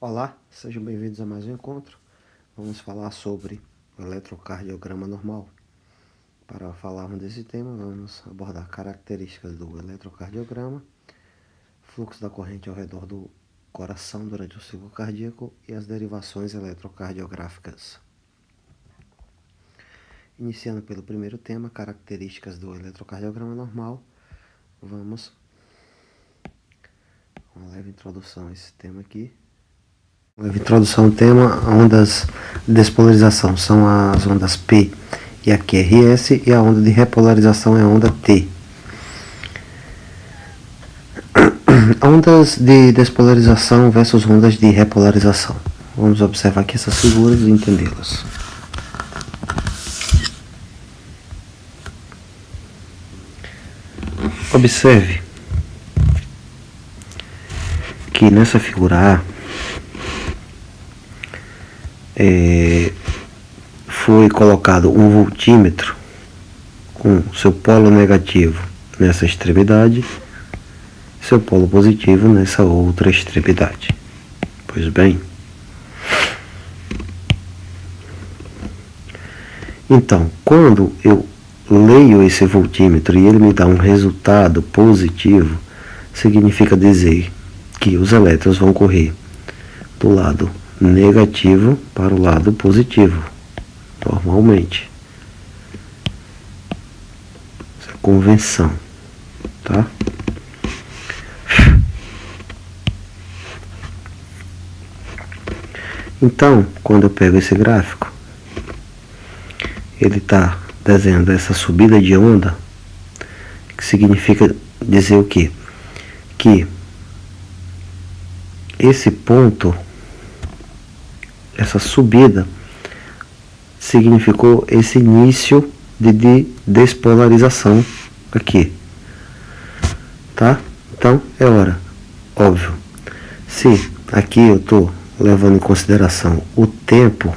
Olá, sejam bem-vindos a mais um encontro. Vamos falar sobre o eletrocardiograma normal. Para falarmos desse tema, vamos abordar características do eletrocardiograma, fluxo da corrente ao redor do coração durante o ciclo cardíaco e as derivações eletrocardiográficas. Iniciando pelo primeiro tema, características do eletrocardiograma normal, vamos uma leve introdução a esse tema aqui. Leve introdução ao tema: ondas de despolarização são as ondas P e a QRS, e a onda de repolarização é a onda T. Ondas de despolarização versus ondas de repolarização. Vamos observar aqui essas figuras e entendê-las. Observe que nessa figura A foi colocado um voltímetro com seu polo negativo nessa extremidade, seu polo positivo nessa outra extremidade. Pois bem, então, quando eu leio esse voltímetro e ele me dá um resultado positivo, significa dizer que os elétrons vão correr do lado negativo para o lado positivo, normalmente. Essa é a convenção, tá? Então, quando eu pego esse gráfico, ele está desenhando essa subida de onda, que significa dizer o quê? Que esse ponto, essa subida, significou esse início de despolarização aqui, tá? Então é hora, óbvio, se aqui eu estou levando em consideração o tempo,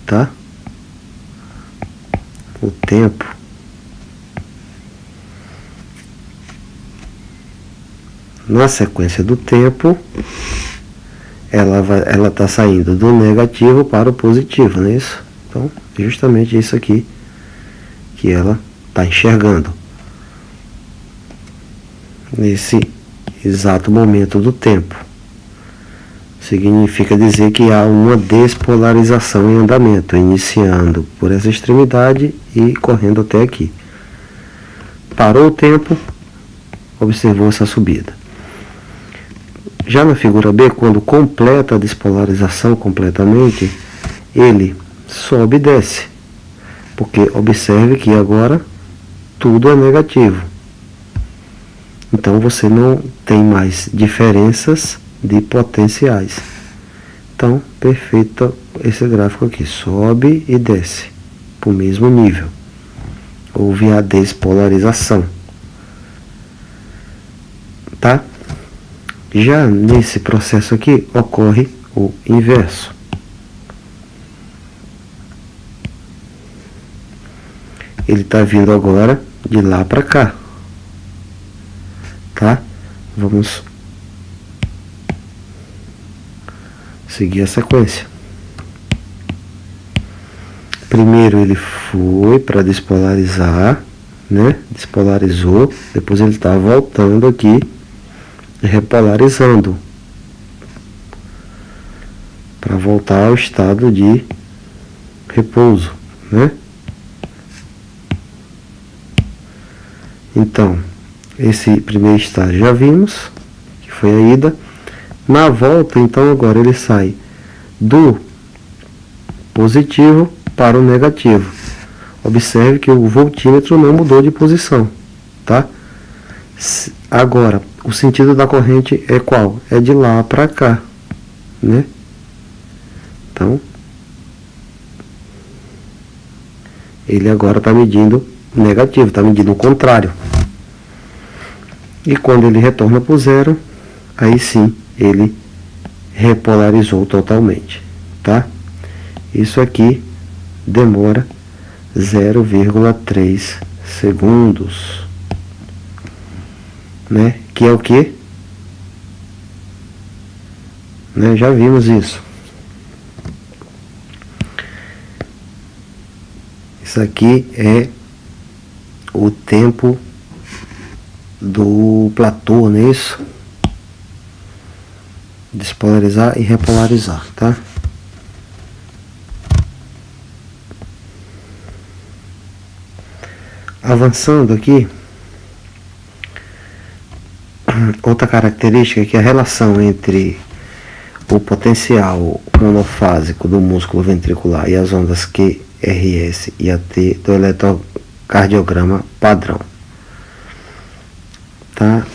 tá? O tempo, na sequência do tempo, ela está saindo do negativo para o positivo, não é isso? Então, é justamente isso aqui que ela está enxergando nesse exato momento do tempo. Significa dizer que há uma despolarização em andamento, iniciando por essa extremidade e correndo até aqui. Parou o tempo, observou essa subida. Já na figura B, quando completa a despolarização completamente, ele sobe e desce, porque observe que agora tudo é negativo. Então você não tem mais diferenças de potenciais. Então, perfeito esse gráfico aqui, sobe e desce para o mesmo nível. Houve a despolarização, tá? Já nesse processo aqui ocorre o inverso. Ele está vindo agora de lá para cá, tá? Vamos seguir a sequência. Primeiro ele foi para despolarizar, né? Despolarizou, depois ele está voltando aqui, repolarizando, para voltar ao estado de repouso, né? Então, esse primeiro estágio já vimos, que foi a ida. Na volta, então, agora ele sai do positivo para o negativo. Observe que o voltímetro não mudou de posição, tá? Agora, o sentido da corrente é qual? É de lá para cá, né? Então, ele agora está medindo negativo, está medindo o contrário. E quando ele retorna para o zero, aí sim ele repolarizou totalmente, tá? Isso aqui demora 0,3 segundos, né? Que é o que? né? Já vimos isso. Isso aqui é o tempo do platô, não é isso? Despolarizar e repolarizar, tá? Avançando aqui, outra característica é que a relação entre o potencial monofásico do músculo ventricular e as ondas QRS e AT do eletrocardiograma padrão. Tá?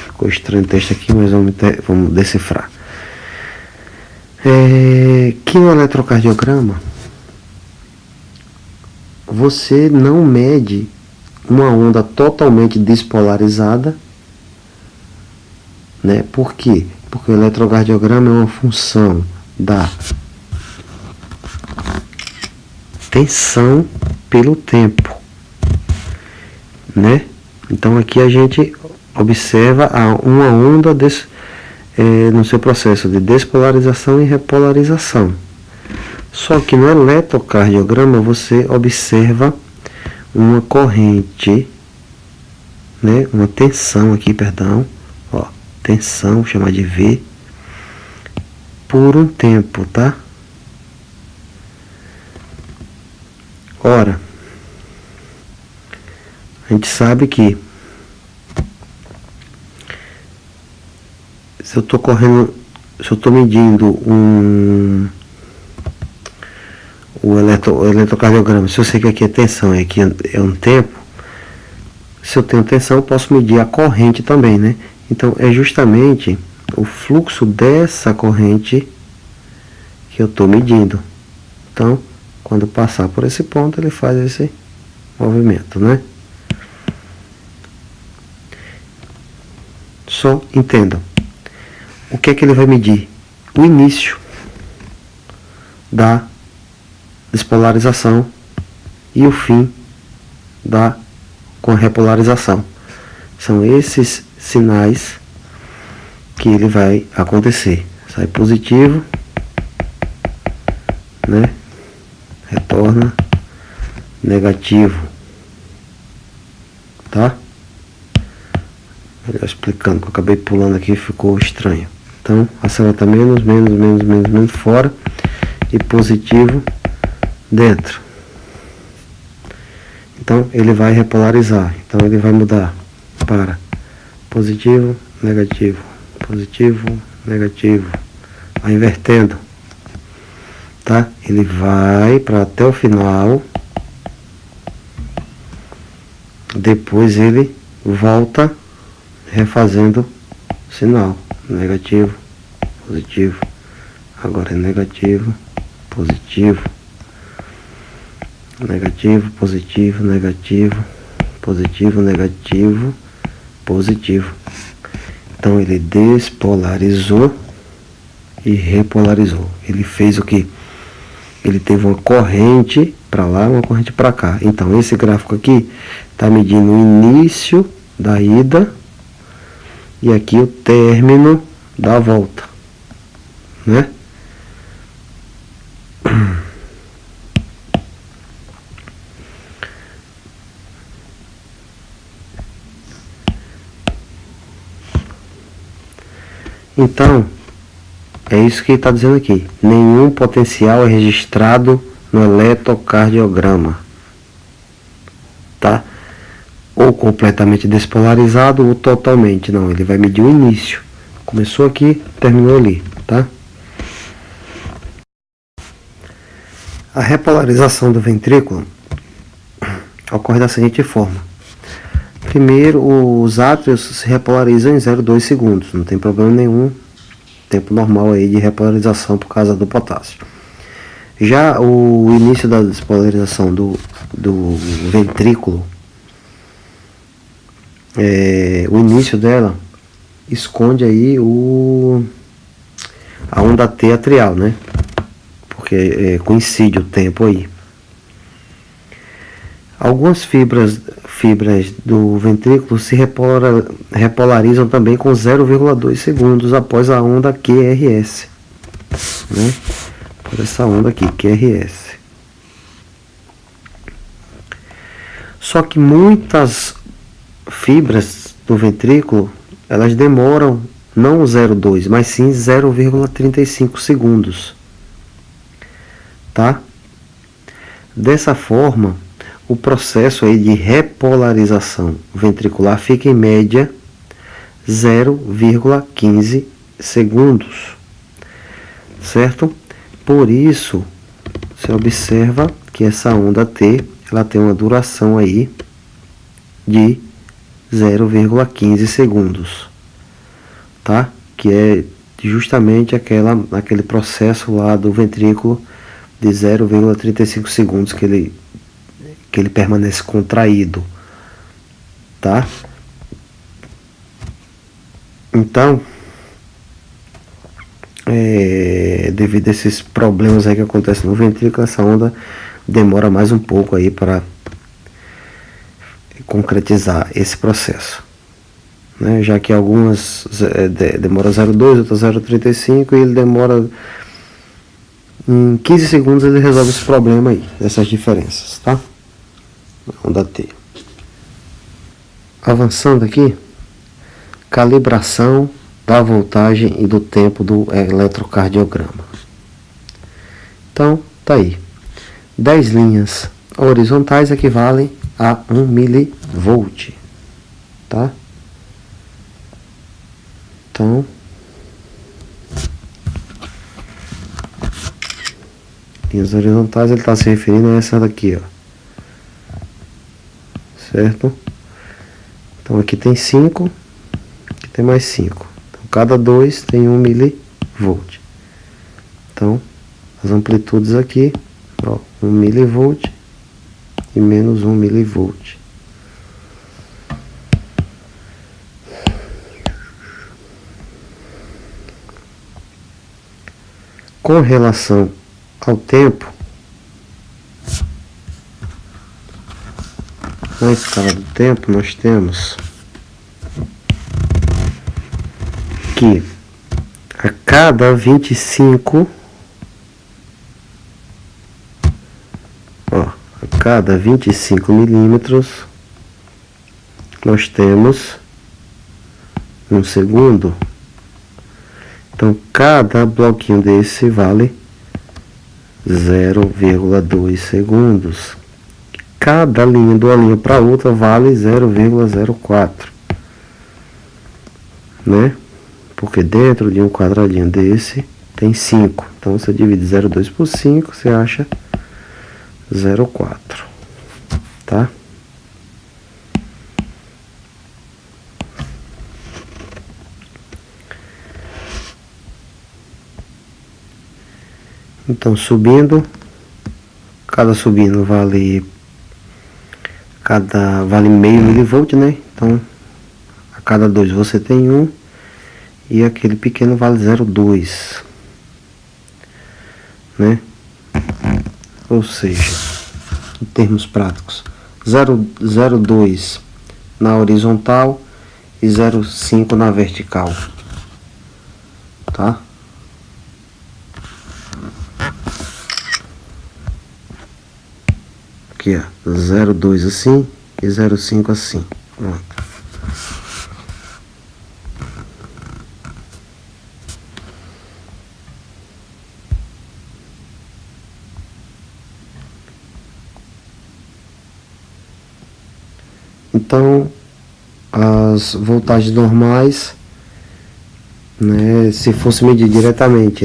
Ficou estranho o texto aqui, mas vamos decifrar. Que no eletrocardiograma você não mede uma onda totalmente despolarizada, né? Por quê? Porque o eletrocardiograma é uma função da tensão pelo tempo, né? Então aqui a gente observa uma onda no seu processo de despolarização e repolarização. Só que no eletrocardiograma você observa uma corrente, né? Uma tensão aqui, perdão, ó, tensão, chama de V, por um tempo, tá? Ora, a gente sabe que se eu estou medindo o eletrocardiograma, se eu sei que aqui é tensão e aqui é um tempo, se eu tenho tensão eu posso medir a corrente também, né? Então é justamente o fluxo dessa corrente que eu estou medindo. Então, quando passar por esse ponto, ele faz esse movimento, né? Só entendam. O que é que ele vai medir? O início da despolarização e o fim com a repolarização. São esses sinais que ele vai acontecer. Sai positivo, né? Retorna negativo, tá? Melhor explicando, que eu acabei pulando aqui, ficou estranho. Então, acelera menos fora e positivo dentro. Então ele vai repolarizar, então ele vai mudar para positivo, negativo, vai invertendo, tá? Ele vai para até o final, depois ele volta refazendo o sinal, negativo, positivo, agora é negativo, positivo, negativo, positivo, negativo, positivo, negativo, positivo. Então ele despolarizou e repolarizou. Ele fez o que? Ele teve uma corrente para lá, uma corrente para cá. Então esse gráfico aqui está medindo o início da ida e aqui o término da volta, né? Então, é isso que ele está dizendo aqui. Nenhum potencial é registrado no eletrocardiograma, tá? Ou completamente despolarizado ou totalmente. Não, ele vai medir o início. Começou aqui, terminou ali, tá? A repolarização do ventrículo ocorre da seguinte forma. Primeiro, os átrios se repolarizam em 0,2 segundos. Não tem problema nenhum. Tempo normal aí de repolarização por causa do potássio. Já o início da despolarização do ventrículo, o início dela esconde aí a onda T atrial, né? Porque coincide o tempo aí. Algumas fibras do ventrículo se repolarizam também com 0,2 segundos após a onda QRS, né? Por essa onda aqui, QRS. Só que muitas fibras do ventrículo, elas demoram não 0,2, mas sim 0,35 segundos, tá? Dessa forma, o processo aí de repolarização ventricular fica em média 0,15 segundos, certo? Por isso, você observa que essa onda T, ela tem uma duração aí de 0,15 segundos, tá? Que é justamente aquele processo lá do ventrículo de 0,35 segundos que ele permanece contraído, tá? Então, devido a esses problemas aí que acontecem no ventrículo, essa onda demora mais um pouco aí para concretizar esse processo, né? Já que algumas demora 0,2, outras 0,35 e ele demora em 15 segundos ele resolve esse problema aí, essas diferenças, tá? Onda T. Avançando aqui, calibração da voltagem e do tempo do eletrocardiograma. Então, tá aí. 10 linhas horizontais equivalem a 1 milivolt, tá? Então, linhas horizontais, ele está se referindo a essa daqui, ó. Certo? Então aqui tem 5, aqui tem mais 5. Então cada 2 tem 1 milivolt. Então, as amplitudes aqui, ó, 1 milivolt e menos 1 milivolt. Com relação ao tempo, na escala do tempo, nós temos que a cada 25, a cada 25 milímetros, nós temos 1 segundo. Então, cada bloquinho desse vale 0,2 segundos. Cada linha de uma linha para outra vale 0,04, né? Porque dentro de um quadradinho desse tem 5. Então você divide 0,2 por 5, você acha 0,4, tá? Então subindo, cada subindo vale meio milivolt, né? Então a cada 2 você tem 1 e aquele pequeno vale 0,2, né? Ou seja, em termos práticos, 0,2 na horizontal e 0,5 na vertical, tá? Aqui, ó, 0,2 assim e 0,5 assim. Pronto. Então, as voltagens normais, né, se fosse medir diretamente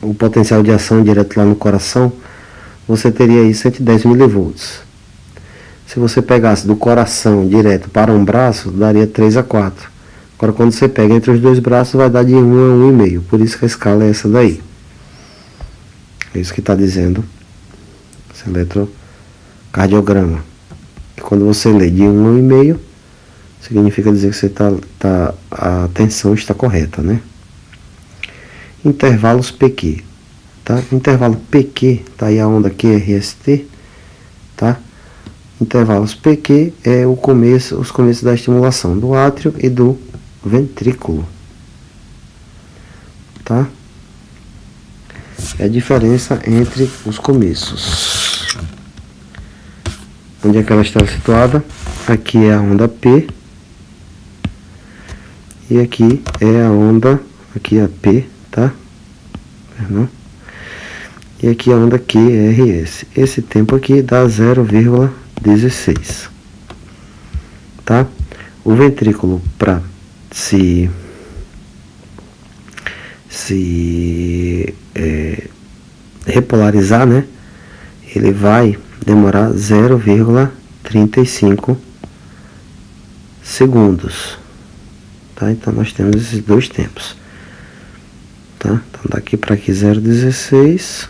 o potencial de ação direto lá no coração, você teria aí 110 milivolts. Se você pegasse do coração direto para um braço, daria 3 a 4. Agora, quando você pega entre os dois braços, vai dar de 1 a 1,5. Por isso que a escala é essa daí. É isso que está dizendo esse eletrocardiograma. E quando você lê de 1 a 1,5, significa dizer que você a tensão está correta, né? Intervalos PQ. Tá? Intervalo PQ, tá aí a onda QRST, tá? Intervalos PQ é os começos da estimulação do átrio e do ventrículo, tá? É a diferença entre os começos. Onde é que ela está situada? Aqui é a onda P e aqui é a onda, aqui é a P, tá? Perdão. E aqui a onda QRS. Esse tempo aqui dá 0,16, tá? O ventrículo para se repolarizar, né? Ele vai demorar 0,35 segundos, tá? Então nós temos esses dois tempos, tá? Então daqui para aqui 0,16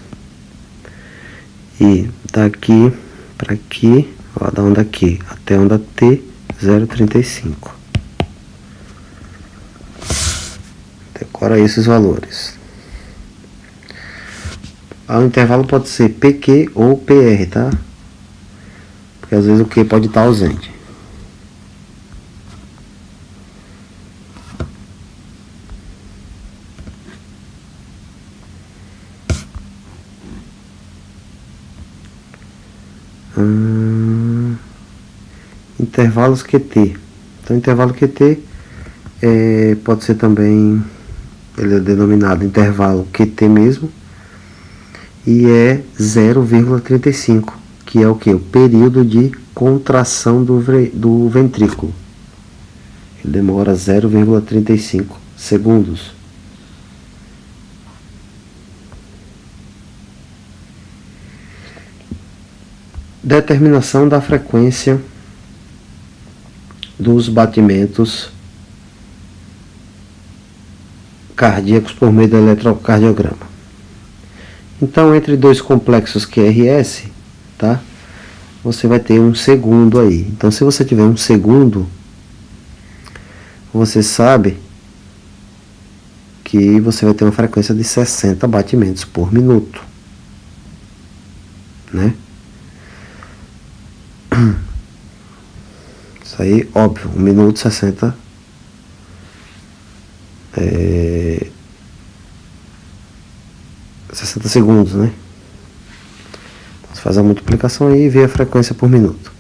e daqui para aqui, ó, da onda Q até a onda T, 0,35. Decora esses valores. O intervalo pode ser PQ ou PR, tá? Porque às vezes o Q pode estar ausente. Intervalos QT. Então, intervalo QT pode ser também, ele é denominado intervalo QT mesmo, e é 0,35, que é o que? O período de contração do ventrículo. Ele demora 0,35 segundos. Determinação da frequência dos batimentos cardíacos por meio do eletrocardiograma. Então, entre dois complexos QRS, tá? Você vai ter um segundo aí. Então, se você tiver um segundo, você sabe que você vai ter uma frequência de 60 batimentos por minuto, né? Isso aí, óbvio, 1 minuto 60 60 segundos, né? Então, você faz a multiplicação aí e vê a frequência por minuto.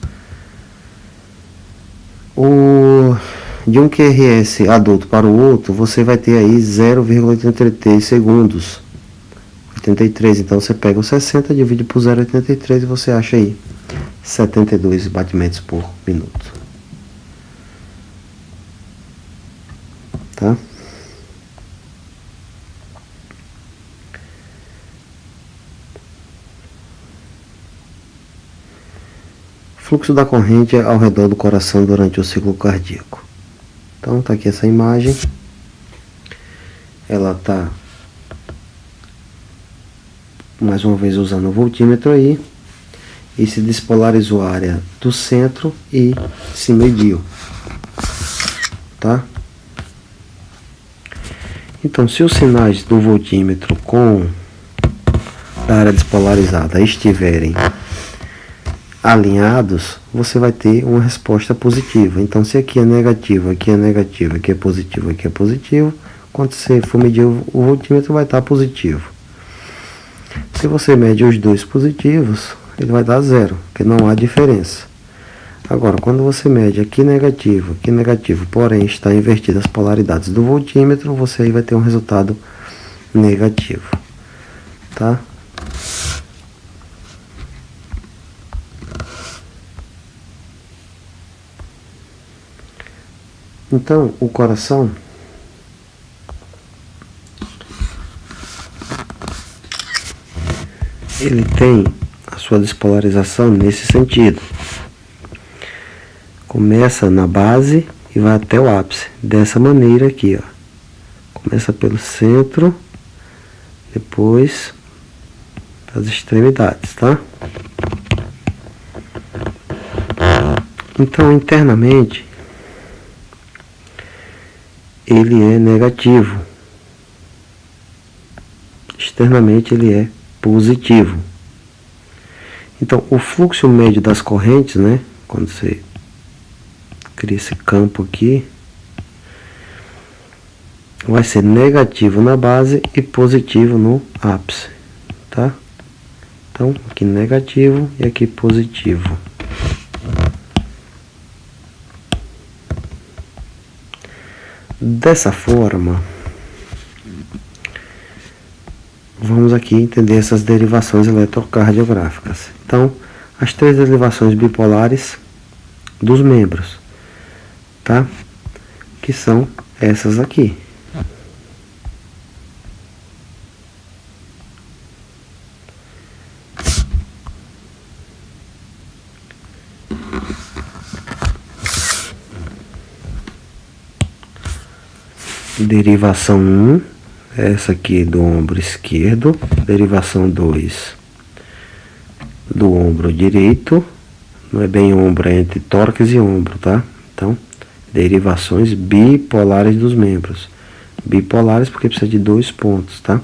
De um QRS adulto para o outro, você vai ter aí 0,83 segundos. 83, então você pega os 60, divide por 0,83 e você acha aí 72 batimentos por minuto. Tá? Fluxo da corrente ao redor do coração durante o ciclo cardíaco. Então tá aqui essa imagem. Ela tá mais uma vez usando o voltímetro aí. E se despolarizou a área do centro e se mediu. Tá? Então, se os sinais do voltímetro com a área despolarizada estiverem alinhados, você vai ter uma resposta positiva. Então, se aqui é negativo, aqui é negativo, aqui é positivo, aqui é positivo, quando você for medir o voltímetro, vai estar positivo. Se você mede os dois positivos, ele vai dar 0, porque não há diferença. Agora, quando você mede aqui negativo, porém está invertidas as polaridades do voltímetro, você aí vai ter um resultado negativo, tá? Então, o coração ele tem a sua despolarização nesse sentido. Começa na base e vai até o ápice, dessa maneira aqui, ó. Começa pelo centro, depois das extremidades, tá? Então, internamente, ele é negativo. Externamente, ele é positivo. Então, o fluxo médio das correntes, né? Quando você cria esse campo aqui, vai ser negativo na base e positivo no ápice, tá? Então, aqui negativo e aqui positivo. Dessa forma, vamos aqui entender essas derivações eletrocardiográficas. Então, as três derivações bipolares dos membros, tá? Que são essas aqui. Derivação 1, essa aqui do ombro esquerdo. Derivação 2, do ombro direito. Não é bem ombro, é entre tórax e ombro, tá? Então, derivações bipolares dos membros. Bipolares porque precisa de 2 pontos, tá?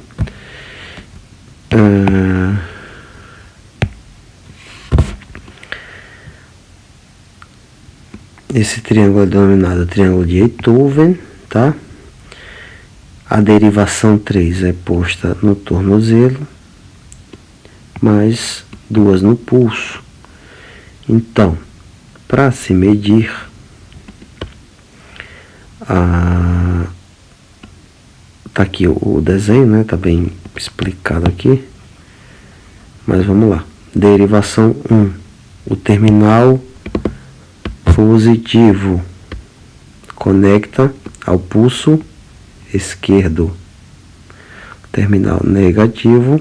Esse triângulo é denominado triângulo de Einthoven, tá? A derivação 3 é posta no tornozelo, mais 2 no pulso. Então, para se medir tá aqui o desenho, né? Tá bem explicado aqui. Mas vamos lá. Derivação 1. O terminal positivo conecta ao pulso esquerdo. Terminal negativo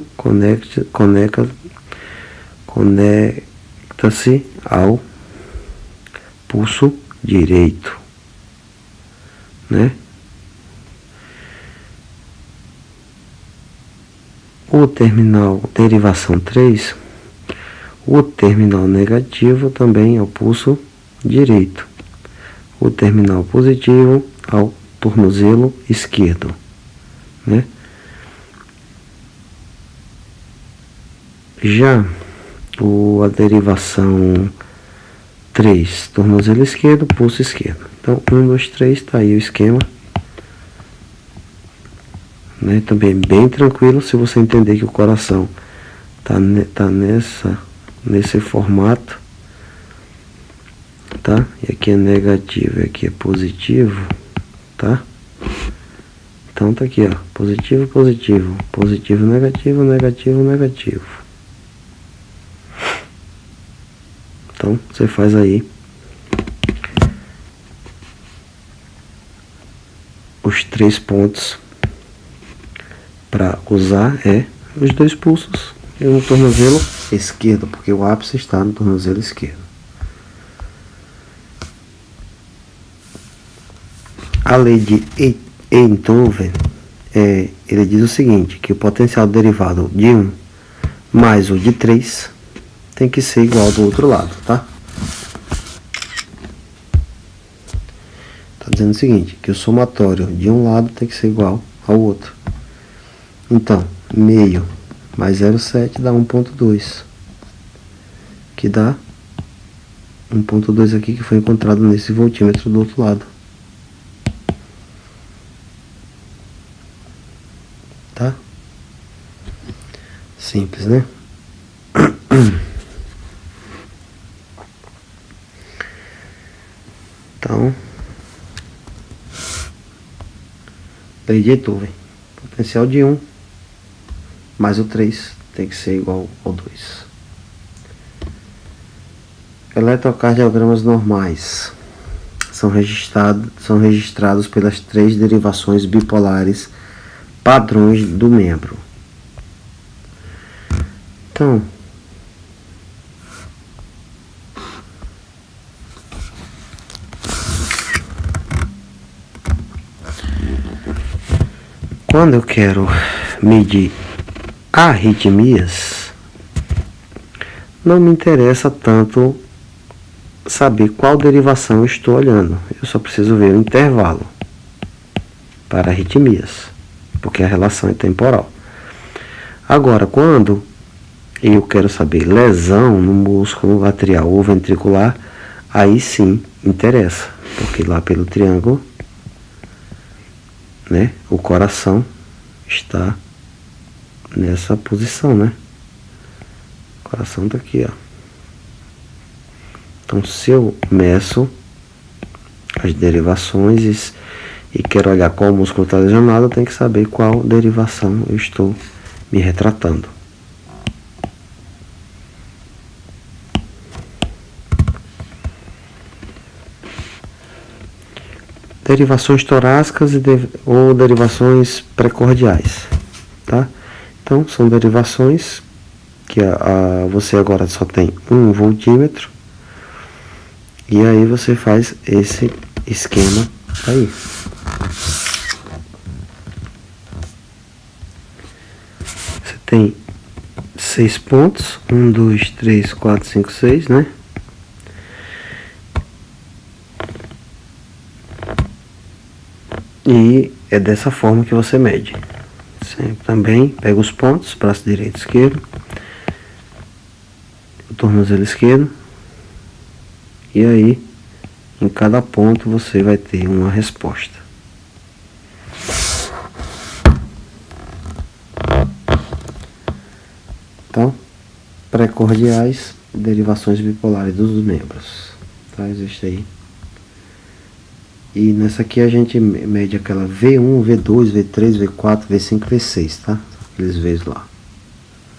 conecta-se ao pulso direito, né? O terminal derivação 3, o terminal negativo também ao pulso direito. O terminal positivo ao tornozelo esquerdo, né? Já a derivação 3, tornozelo esquerdo, pulso esquerdo. Então, 1, 2, 3, tá aí o esquema, né? Também bem tranquilo se você entender que o coração tá nesse formato, tá? E aqui é negativo e aqui é positivo, tá? Então tá aqui, ó, positivo, positivo, positivo, negativo, negativo, negativo. Então você faz aí os 3 pontos para usar os 2 pulsos e no tornozelo esquerdo, porque o ápice está no tornozelo esquerdo. A lei de Einthoven, ele diz o seguinte, que o potencial derivado de 1 mais o de 3 tem que ser igual do outro lado, tá? Tá dizendo o seguinte, que o somatório de um lado tem que ser igual ao outro. Então, meio mais 0,7 dá 1,2, que dá 1,2 aqui, que foi encontrado nesse voltímetro do outro lado. Tá? Simples, né? Então, lei de Einthoven, potencial de 1 mais o 3 tem que ser igual ao 2. Eletrocardiogramas normais são registrados pelas 3 derivações bipolares padrões do membro. Então, quando eu quero medir arritmias, não me interessa tanto saber qual derivação eu estou olhando. Eu só preciso ver o intervalo para arritmias, porque a relação é temporal. Agora, quando e eu quero saber lesão no músculo atrial ou ventricular, aí sim interessa, porque lá pelo triângulo, né, o coração está nessa posição, né? O coração tá aqui, ó. Então, se eu meço as derivações e quero olhar qual músculo está lesionado, eu tenho que saber qual derivação eu estou me retratando. Derivações torácicas ou derivações precordiais, tá? Então, são derivações que você agora só tem 1 voltímetro, e aí você faz esse esquema aí. Você tem 6 pontos, 1, 2, 3, 4, 5, 6, né? E é dessa forma que você mede. Sempre também pega os pontos, braço direito e esquerdo, o tornozelo esquerdo, e aí em cada ponto você vai ter uma resposta. Então, precordiais, derivações bipolares dos membros, tá? Existe aí. E nessa aqui a gente mede aquela V1, V2, V3, V4, V5, V6, tá? Aqueles V's lá.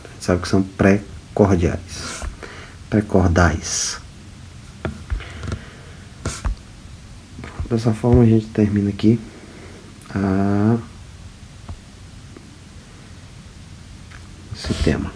A gente sabe que são precordiais. Precordais. Dessa forma a gente termina aqui esse tema.